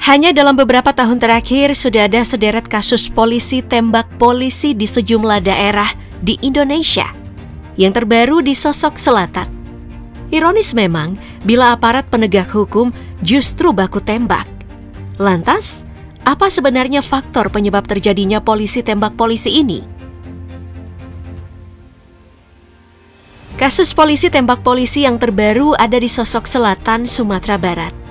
Hanya dalam beberapa tahun terakhir sudah ada sederet kasus polisi tembak polisi di sejumlah daerah di Indonesia. Yang terbaru di Sosok Selatan. Ironis memang bila aparat penegak hukum justru baku tembak. Lantas, apa sebenarnya faktor penyebab terjadinya polisi tembak polisi ini? Kasus polisi tembak polisi yang terbaru ada di Sosok Selatan, Sumatera Barat.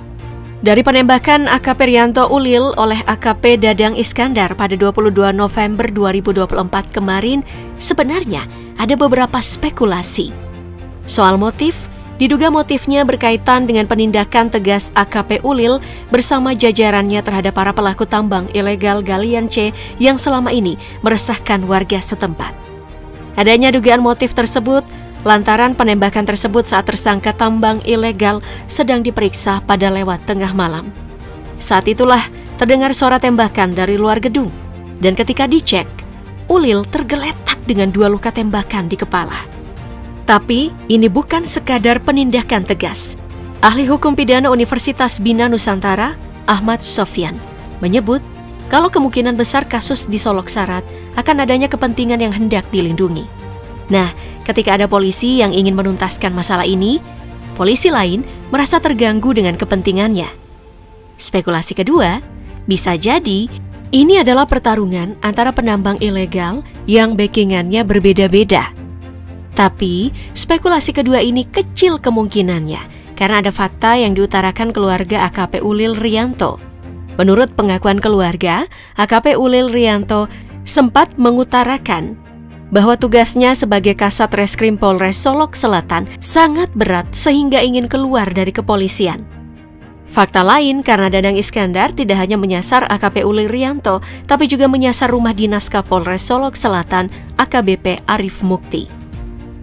Dari penembakan AKP Rianto Ulil oleh AKP Dadang Iskandar pada 22 November 2024 kemarin, sebenarnya ada beberapa spekulasi. Soal motif, diduga motifnya berkaitan dengan penindakan tegas AKP Ulil bersama jajarannya terhadap para pelaku tambang ilegal galian C yang selama ini meresahkan warga setempat. Adanya dugaan motif tersebut lantaran penembakan tersebut saat tersangka tambang ilegal sedang diperiksa pada lewat tengah malam. Saat itulah terdengar suara tembakan dari luar gedung, dan ketika dicek, Ulil tergeletak dengan 2 luka tembakan di kepala. Tapi ini bukan sekadar penindakan tegas. Ahli hukum pidana Universitas Bina Nusantara, Ahmad Sofyan, menyebut kalau kemungkinan besar kasus disolok syarat akan adanya kepentingan yang hendak dilindungi. Nah, ketika ada polisi yang ingin menuntaskan masalah ini, polisi lain merasa terganggu dengan kepentingannya. Spekulasi kedua, bisa jadi ini adalah pertarungan antara penambang ilegal yang backingannya berbeda-beda. Tapi, spekulasi kedua ini kecil kemungkinannya karena ada fakta yang diutarakan keluarga AKP Ulil Rianto. Menurut pengakuan keluarga, AKP Ulil Rianto sempat mengutarakan bahwa tugasnya sebagai Kasat Reskrim Polres Solok Selatan sangat berat sehingga ingin keluar dari kepolisian. Fakta lain karena Dadang Iskandar tidak hanya menyasar AKP Ulil Rianto, tapi juga menyasar rumah dinas Kapolres Solok Selatan AKBP Arif Mukti.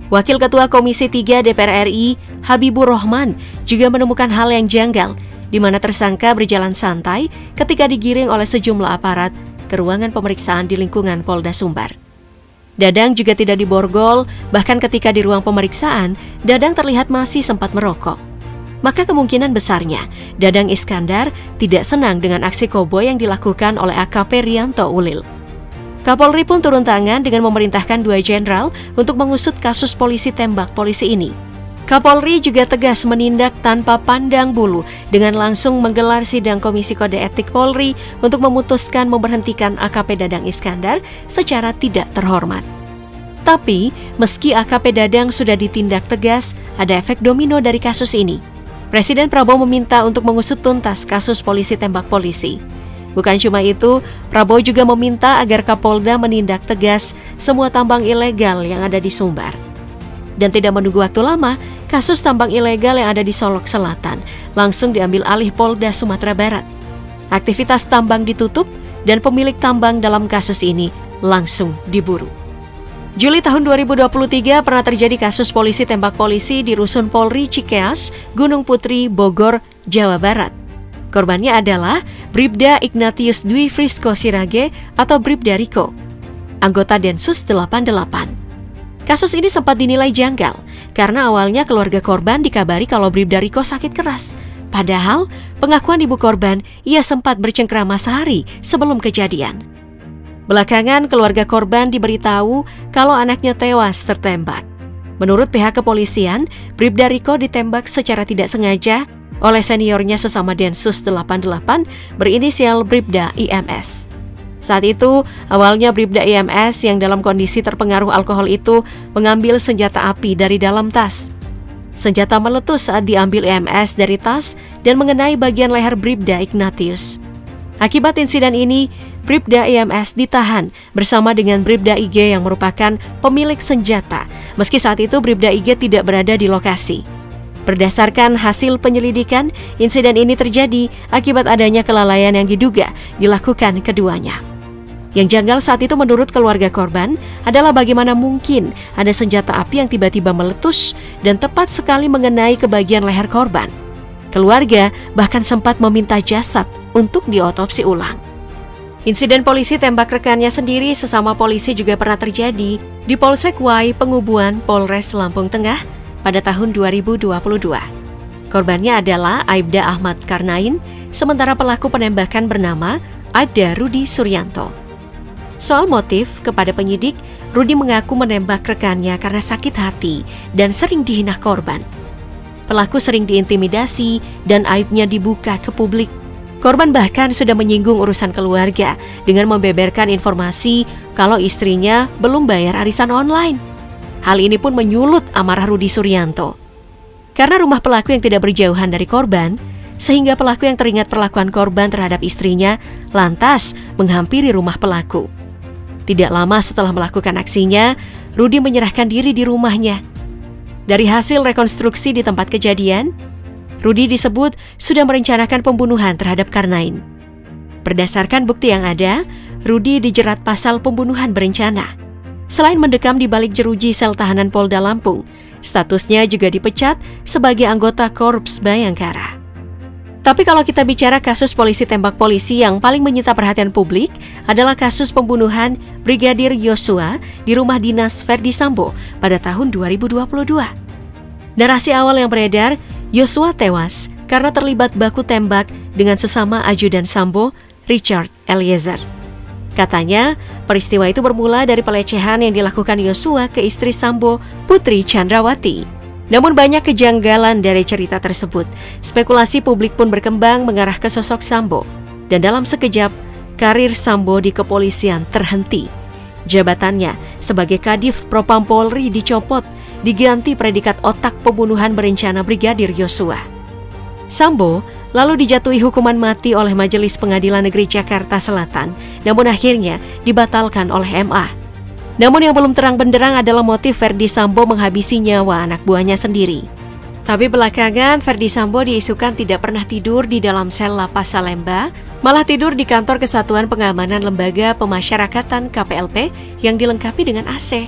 Wakil Ketua Komisi 3 DPR RI, Habibur Rahman, juga menemukan hal yang janggal, di mana tersangka berjalan santai ketika digiring oleh sejumlah aparat ke ruangan pemeriksaan di lingkungan Polda Sumbar. Dadang juga tidak diborgol, bahkan ketika di ruang pemeriksaan, Dadang terlihat masih sempat merokok. Maka kemungkinan besarnya, Dadang Iskandar tidak senang dengan aksi koboi yang dilakukan oleh AKP Rianto Ulil. Kapolri pun turun tangan dengan memerintahkan 2 jenderal untuk mengusut kasus polisi tembak polisi ini. Kapolri juga tegas menindak tanpa pandang bulu dengan langsung menggelar sidang Komisi Kode Etik Polri untuk memutuskan memberhentikan AKP Dadang Iskandar secara tidak terhormat. Tapi, meski AKP Dadang sudah ditindak tegas, ada efek domino dari kasus ini. Presiden Prabowo meminta untuk mengusut tuntas kasus polisi tembak polisi. Bukan cuma itu, Prabowo juga meminta agar Kapolda menindak tegas semua tambang ilegal yang ada di Sumbar. Dan tidak menunggu waktu lama, kasus tambang ilegal yang ada di Solok Selatan langsung diambil alih Polda Sumatera Barat. Aktivitas tambang ditutup dan pemilik tambang dalam kasus ini langsung diburu. Juli tahun 2023 pernah terjadi kasus polisi tembak polisi di Rusun Polri Cikeas, Gunung Putri, Bogor, Jawa Barat. Korbannya adalah Bribda Ignatius Dwi Frisko Sirage atau Bribda Riko, anggota Densus 88. Kasus ini sempat dinilai janggal karena awalnya keluarga korban dikabari kalau Bribda Riko sakit keras. Padahal pengakuan ibu korban ia sempat bercengkrama sehari sebelum kejadian. Belakangan keluarga korban diberitahu kalau anaknya tewas tertembak. Menurut pihak kepolisian, Bribda Riko ditembak secara tidak sengaja oleh seniornya sesama Densus 88 berinisial Bribda IMS. Saat itu, awalnya Bribda IMS yang dalam kondisi terpengaruh alkohol itu mengambil senjata api dari dalam tas. Senjata meletus saat diambil IMS dari tas dan mengenai bagian leher Bribda Ignatius. Akibat insiden ini, Bribda IMS ditahan bersama dengan Bribda IG yang merupakan pemilik senjata, meski saat itu Bribda IG tidak berada di lokasi. Berdasarkan hasil penyelidikan, insiden ini terjadi akibat adanya kelalaian yang diduga dilakukan keduanya. Yang janggal saat itu menurut keluarga korban adalah bagaimana mungkin ada senjata api yang tiba-tiba meletus dan tepat sekali mengenai ke bagian leher korban. Keluarga bahkan sempat meminta jasad untuk diotopsi ulang. Insiden polisi tembak rekannya sendiri sesama polisi juga pernah terjadi di Polsek Wai Pengubuan, Polres Lampung Tengah pada tahun 2022. Korbannya adalah Aibda Ahmad Karnain, sementara pelaku penembakan bernama Aibda Rudi Suryanto. Soal motif, kepada penyidik, Rudi mengaku menembak rekannya karena sakit hati dan sering dihina korban. Pelaku sering diintimidasi dan aibnya dibuka ke publik. Korban bahkan sudah menyinggung urusan keluarga dengan membeberkan informasi kalau istrinya belum bayar arisan online. Hal ini pun menyulut amarah Rudi Suryanto. Karena rumah pelaku yang tidak berjauhan dari korban, sehingga pelaku yang teringat perlakuan korban terhadap istrinya lantas menghampiri rumah pelaku. Tidak lama setelah melakukan aksinya, Rudi menyerahkan diri di rumahnya. Dari hasil rekonstruksi di tempat kejadian, Rudi disebut sudah merencanakan pembunuhan terhadap Karnain. Berdasarkan bukti yang ada, Rudi dijerat pasal pembunuhan berencana. Selain mendekam di balik jeruji sel tahanan Polda Lampung, statusnya juga dipecat sebagai anggota Korps Bayangkara. Tapi kalau kita bicara kasus polisi tembak polisi yang paling menyita perhatian publik adalah kasus pembunuhan Brigadir Yosua di rumah dinas Verdi Sambo pada tahun 2022. Narasi awal yang beredar, Yosua tewas karena terlibat baku tembak dengan sesama ajudan Sambo, Richard Eliezer. Katanya, peristiwa itu bermula dari pelecehan yang dilakukan Yosua ke istri Sambo, Putri Chandrawati. Namun banyak kejanggalan dari cerita tersebut. Spekulasi publik pun berkembang mengarah ke sosok Sambo. Dan dalam sekejap, karir Sambo di kepolisian terhenti. Jabatannya sebagai Kadif Propam Polri dicopot, diganti predikat otak pembunuhan berencana Brigadir Yosua. Sambo lalu dijatuhi hukuman mati oleh Majelis Pengadilan Negeri Jakarta Selatan, namun akhirnya dibatalkan oleh MA. Namun yang belum terang benderang adalah motif Verdi Sambo menghabisi nyawa anak buahnya sendiri. Tapi belakangan Verdi Sambo diisukan tidak pernah tidur di dalam sel lapas Salemba, malah tidur di kantor Kesatuan Pengamanan Lembaga Pemasyarakatan KPLP yang dilengkapi dengan AC.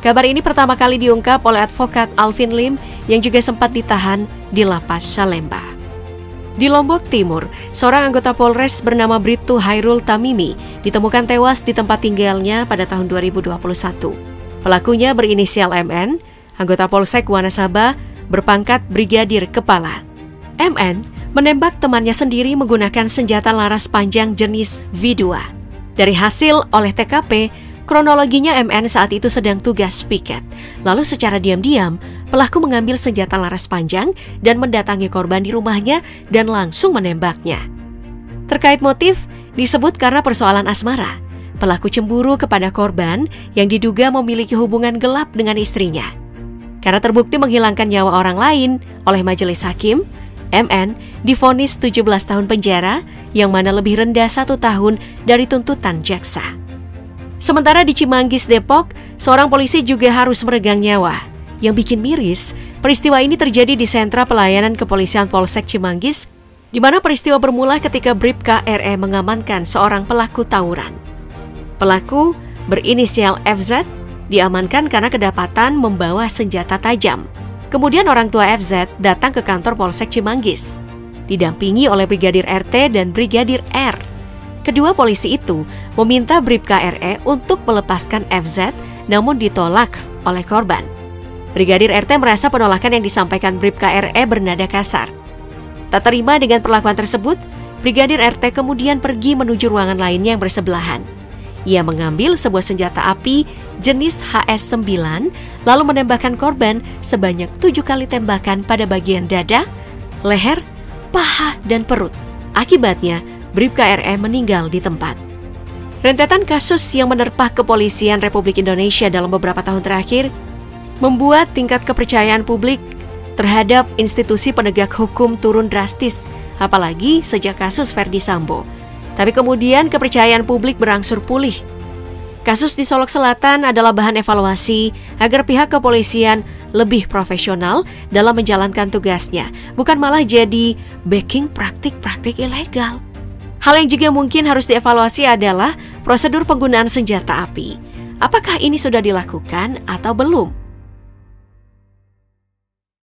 Kabar ini pertama kali diungkap oleh advokat Alvin Lim yang juga sempat ditahan di lapas Salemba. Di Lombok Timur, seorang anggota Polres bernama Bribtu Hairul Tamimi ditemukan tewas di tempat tinggalnya pada tahun 2021. Pelakunya berinisial MN, anggota Polsek Wanasaba, berpangkat Brigadir Kepala. MN menembak temannya sendiri menggunakan senjata laras panjang jenis V2. Dari hasil olah TKP, kronologinya MN saat itu sedang tugas piket. Lalu secara diam-diam, pelaku mengambil senjata laras panjang dan mendatangi korban di rumahnya dan langsung menembaknya. Terkait motif, disebut karena persoalan asmara. Pelaku cemburu kepada korban yang diduga memiliki hubungan gelap dengan istrinya. Karena terbukti menghilangkan nyawa orang lain oleh majelis hakim, MN divonis 17 tahun penjara yang mana lebih rendah 1 tahun dari tuntutan jaksa. Sementara di Cimanggis, Depok, seorang polisi juga harus meregang nyawa. Yang bikin miris, peristiwa ini terjadi di sentra pelayanan kepolisian Polsek Cimanggis, di mana peristiwa bermula ketika Bribka RE mengamankan seorang pelaku tawuran. Pelaku berinisial FZ diamankan karena kedapatan membawa senjata tajam. Kemudian orang tua FZ datang ke kantor Polsek Cimanggis, didampingi oleh Brigadir RT dan Brigadir R. Kedua polisi itu meminta Bribka RE untuk melepaskan FZ, namun ditolak oleh korban. Brigadir RT merasa penolakan yang disampaikan Bribka RE bernada kasar. Tak terima dengan perlakuan tersebut, Brigadir RT kemudian pergi menuju ruangan lainnya yang bersebelahan. Ia mengambil sebuah senjata api jenis HS-9, lalu menembakkan korban sebanyak 7 kali tembakan pada bagian dada, leher, paha, dan perut. Akibatnya, Bribka RE meninggal di tempat. Rentetan kasus yang menerpa kepolisian Republik Indonesia dalam beberapa tahun terakhir membuat tingkat kepercayaan publik terhadap institusi penegak hukum turun drastis, apalagi sejak kasus Verdi Sambo. Tapi kemudian kepercayaan publik berangsur pulih. Kasus di Solok Selatan adalah bahan evaluasi agar pihak kepolisian lebih profesional dalam menjalankan tugasnya, bukan malah jadi backing praktik-praktik ilegal. Hal yang juga mungkin harus dievaluasi adalah prosedur penggunaan senjata api. Apakah ini sudah dilakukan atau belum?